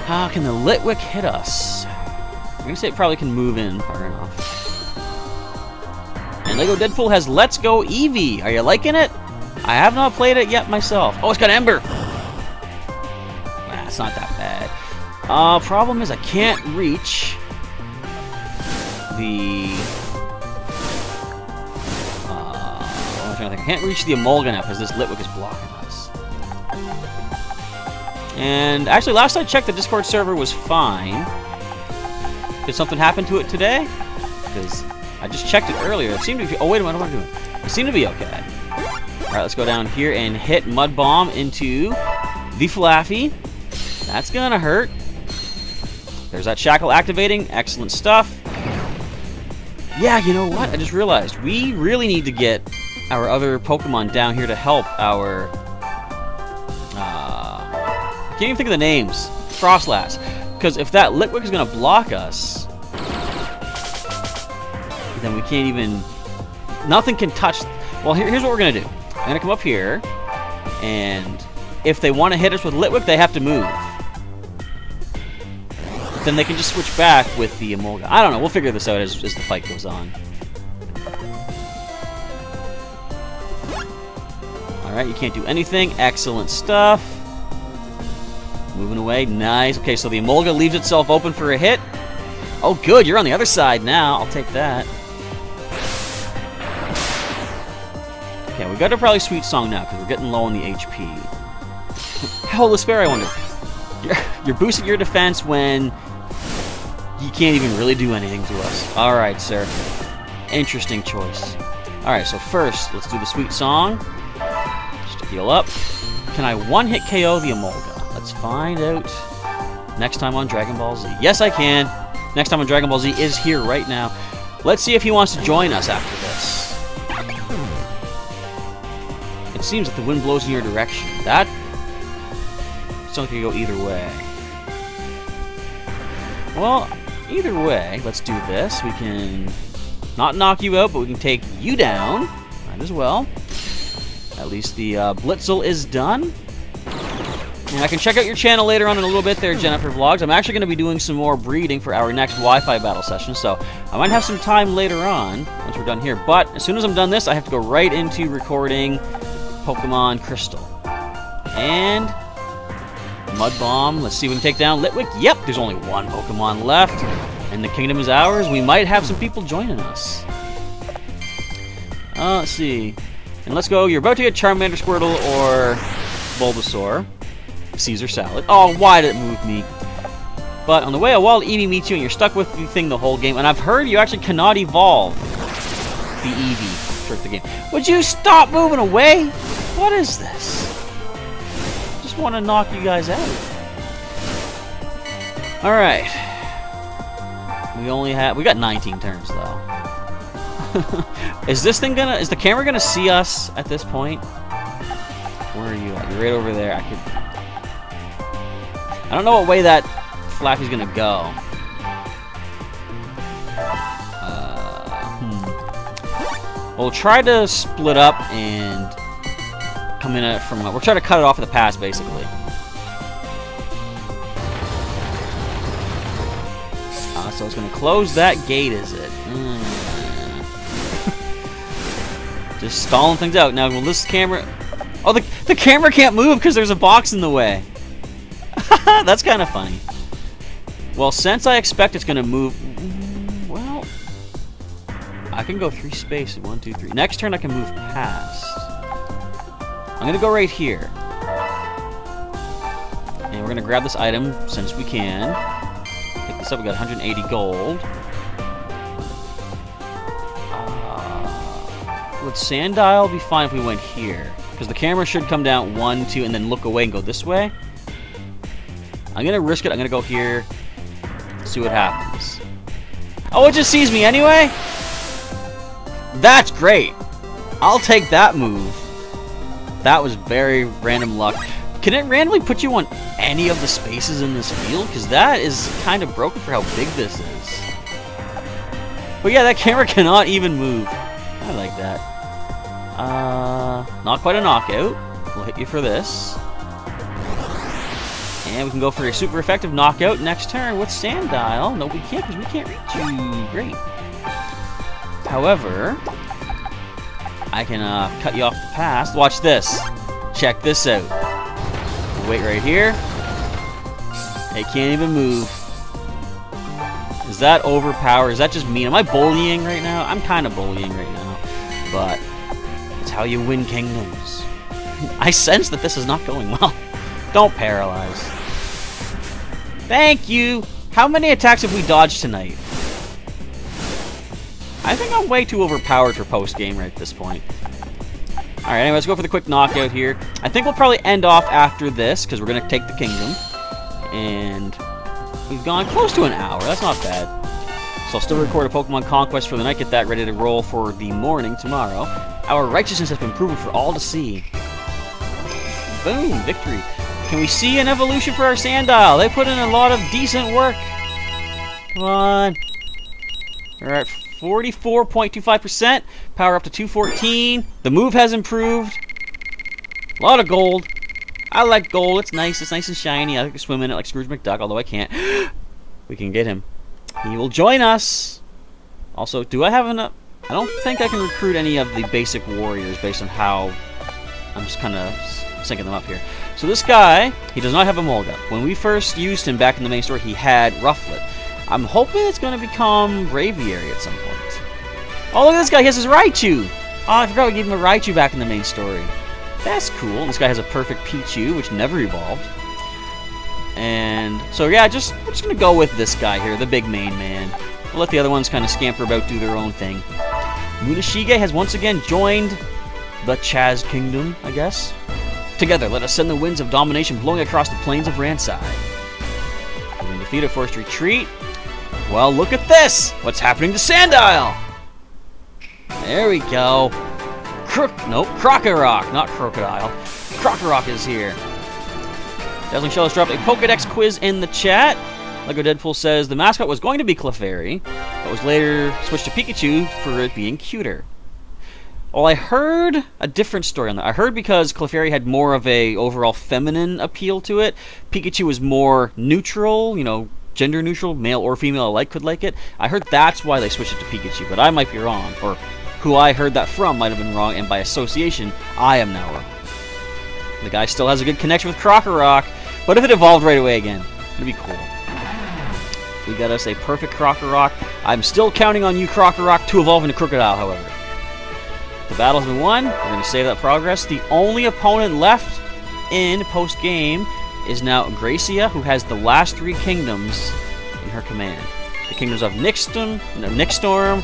How can the Litwick hit us? I'm going to say it probably can move in far enough. And Lego Deadpool has Let's Go Eevee. Are you liking it? I have not played it yet myself. Oh, it's got Ember. Nah, it's not that bad. Problem is I can't reach the... I can't reach the Emolga now because this Litwick is blocking us. And actually, last I checked, the Discord server was fine. Did something happen to it today? Because I just checked it earlier. It seemed to be... Oh, wait a minute. What am I doing? It seemed to be okay. Alright, let's go down here and hit Mud Bomb into the Flaffy. That's gonna hurt. There's that Shackle activating. Excellent stuff. Yeah, you know what? I just realized. We really need to get our other Pokemon down here to help our... I can't even think of the names. Frostlass. Because if that Litwick is going to block us, then we can't even... Nothing can touch... Well, here's what we're going to do. I'm going to come up here, and if they want to hit us with Litwick, they have to move. But then they can just switch back with the Emolga. I don't know. We'll figure this out as the fight goes on. Alright, you can't do anything. Excellent stuff. Moving away. Nice. Okay, so the Emolga leaves itself open for a hit. Oh, good. You're on the other side now. I'll take that. Okay, we got to probably Sweet Song now because we're getting low on the HP. Helpless Fair, I wonder. You're boosting your defense when you can't even really do anything to us. Alright, sir. Interesting choice. Alright, so first, let's do the Sweet Song. Just to heal up. Can I one-hit KO the Emolga? Let's find out next time on Dragon Ball Z. Yes, I can. Next time on Dragon Ball Z is here right now. Let's see if he wants to join us after this. It seems that the wind blows in your direction. That... Something could go either way. Well, Either way, let's do this. We can not knock you out, but we can take you down. Might as well. At least the Blitzel is done. And I can check out your channel later on in a little bit there, Jennifer Vlogs. I'm actually going to be doing some more breeding for our next Wi-Fi battle session, so I might have some time later on once we're done here. But as soon as I'm done this, I have to go right into recording Pokemon Crystal. And Mud Bomb. Let's see if we can take down Litwick. Yep, there's only one Pokemon left, and the kingdom is ours. We might have some people joining us. Let's see. And let's go. You're about to get Charmander, Squirtle, or Bulbasaur. Caesar salad. Oh, why did it move me? But on the way, a wild Eevee meets you, and you're stuck with the thing the whole game. And I've heard you actually cannot evolve the Eevee throughout the game. Would you stop moving away? What is this? Just want to knock you guys out. All right. We got 19 turns though. Is the camera gonna see us at this point? Where are you at? You're right over there. I don't know what way that Flappy's gonna go. We'll try to split up and come in at it from. We'll try to cut it off at the pass, basically. So it's gonna close that gate, is it? Just stalling things out. Now, will this camera? Oh, the camera can't move because there's a box in the way. That's kind of funny. Well, since I expect it's going to move... Well... I can go 3 spaces. 1, 2, 3. Next turn I can move past. I'm going to go right here. And we're going to grab this item since we can. Pick this up. We got 180 gold. Would Sandile be fine if we went here? Because the camera should come down 1, 2, and then look away and go this way. I'm going to risk it. I'm going to go here. See what happens. Oh, it just sees me anyway? That's great. I'll take that move. That was very random luck. Can it randomly put you on any of the spaces in this field? Because that is kind of broken for how big this is. But yeah, that camera cannot even move. I like that. Not quite a knockout. We'll hit you for this. And we can go for a super effective knockout next turn with Sandile. No, we can't because we can't reach you. Great. However, I can cut you off the pass. Watch this. Check this out. Wait right here. It can't even move. Is that overpowered? Is that just mean? Am I bullying right now? I'm kind of bullying right now. But it's how you win kingdoms. I sense that this is not going well. Don't paralyze. Thank you. How many attacks have we dodged tonight? I think I'm way too overpowered for post-game right at this point. Alright, anyway, let's go for the quick knockout here. I think we'll probably end off after this, because we're going to take the kingdom. And we've gone close to an hour. That's not bad. So I'll still record a Pokemon Conquest for the night, get that ready to roll for the morning tomorrow. Our righteousness has been proven for all to see. Boom, victory. Can we see an evolution for our Sandile? They put in a lot of decent work. Come on. We're at 44.25%. Power up to 214. The move has improved. A lot of gold. I like gold. It's nice. It's nice and shiny. I like to swim in it like Scrooge McDuck, although I can't. We can get him. He will join us. Also, do I have enough? I don't think I can recruit any of the basic warriors based on how I'm just kind of syncing them up here. So this guy, he does not have a Molga. When we first used him back in the main story, he had Rufflet. I'm hoping it's going to become Braviary at some point. Oh, look at this guy. He has his Raichu. Oh, I forgot we gave him a Raichu back in the main story. That's cool. And this guy has a perfect Pichu, which never evolved. And so, yeah, we're just going to go with this guy here, the big main man. We'll let the other ones kind of scamper about, do their own thing. Munashige has once again joined the Chaz Kingdom, I guess. Together, let us send the winds of domination blowing across the plains of Ransei. Having defeated forced retreat. Well, look at this! What's happening to Sandile? There we go. Krokorok, not Crocodile. Krokorok is here. Dazzling Shell has dropped a Pokedex quiz in the chat. Lego Deadpool says the mascot was going to be Clefairy, but was later switched to Pikachu for it being cuter. Well, I heard a different story on that. I heard because Clefairy had more of a overall feminine appeal to it, Pikachu was more neutral, you know, gender neutral, male or female alike could like it. I heard that's why they switched it to Pikachu, but I might be wrong, or who I heard that from might have been wrong, and by association, I am now wrong. The guy still has a good connection with Krokorok, but if it evolved right away again, it'd be cool. We got us a perfect Krokorok. I'm still counting on you, Krokorok, to evolve into Crocodile, however. The battle's been won. We're going to save that progress. The only opponent left in post-game is now Gracia, who has the last 3 kingdoms in her command. The kingdoms of Nixstorm,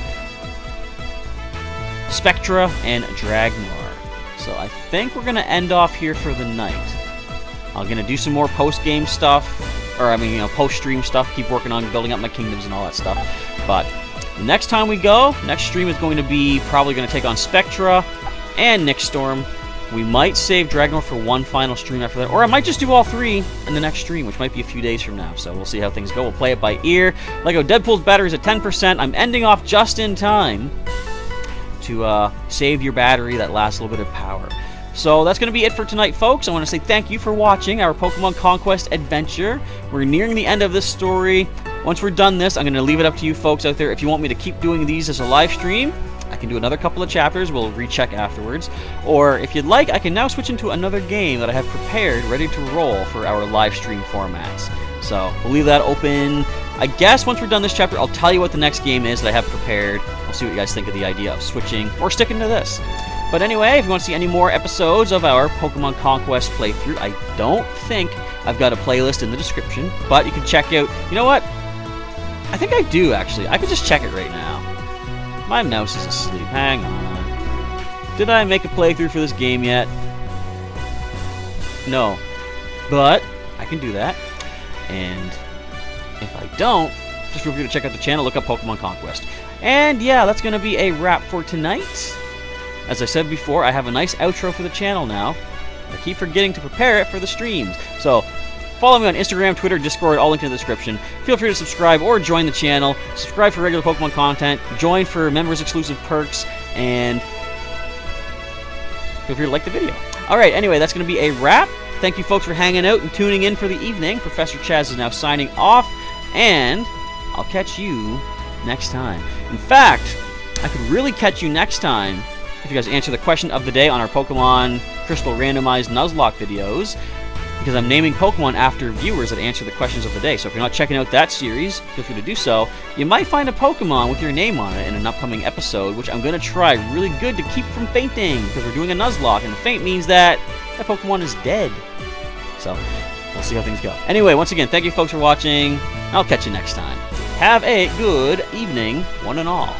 Spectra, and Dragnar. So I think we're going to end off here for the night. I'm going to do some more post-game stuff, or I mean, you know, post-stream stuff, keep working on building up my kingdoms and all that stuff. But the next time we go, next stream is going to be probably going to take on Spectra and Nixstorm. We might save Dragnar for one final stream after that, or I might just do all 3 in the next stream, which might be a few days from now, so we'll see how things go. We'll play it by ear. Lego Deadpool's battery's at 10%. I'm ending off just in time to save your battery that lasts a little bit of power. So that's going to be it for tonight, folks. I want to say thank you for watching our Pokemon Conquest adventure. We're nearing the end of this story. Once we're done this, I'm going to leave it up to you folks out there. If you want me to keep doing these as a live stream, I can do another couple of chapters. We'll recheck afterwards. Or if you'd like, I can now switch into another game that I have prepared, ready to roll for our live stream formats. So we'll leave that open. I guess once we're done this chapter, I'll tell you what the next game is that I have prepared. We'll see what you guys think of the idea of switching or sticking to this. But anyway, if you want to see any more episodes of our Pokemon Conquest playthrough, I don't think I've got a playlist in the description, but you can check out, you know what? I think I do, actually. I could just check it right now. My mouse is asleep. Hang on. Did I make a playthrough for this game yet? No. But I can do that. And if I don't, just feel free to check out the channel, look up Pokemon Conquest. And yeah, that's going to be a wrap for tonight. As I said before, I have a nice outro for the channel now. I keep forgetting to prepare it for the streams. So follow me on Instagram, Twitter, Discord, all linked in the description. Feel free to subscribe or join the channel. Subscribe for regular Pokemon content. Join for members-exclusive perks. And feel free to like the video. Alright, anyway, that's going to be a wrap. Thank you folks for hanging out and tuning in for the evening. Professor Chaz is now signing off. And I'll catch you next time. In fact, I could really catch you next time if you guys answer the question of the day on our Pokemon Crystal Randomized Nuzlocke videos, because I'm naming Pokemon after viewers that answer the questions of the day. So if you're not checking out that series, feel free to do so. You might find a Pokemon with your name on it in an upcoming episode, which I'm going to try really good to keep from fainting, because we're doing a Nuzlocke, and the faint means that Pokemon is dead. So we'll see how things go. Anyway, once again, thank you folks for watching. I'll catch you next time. Have a good evening, one and all.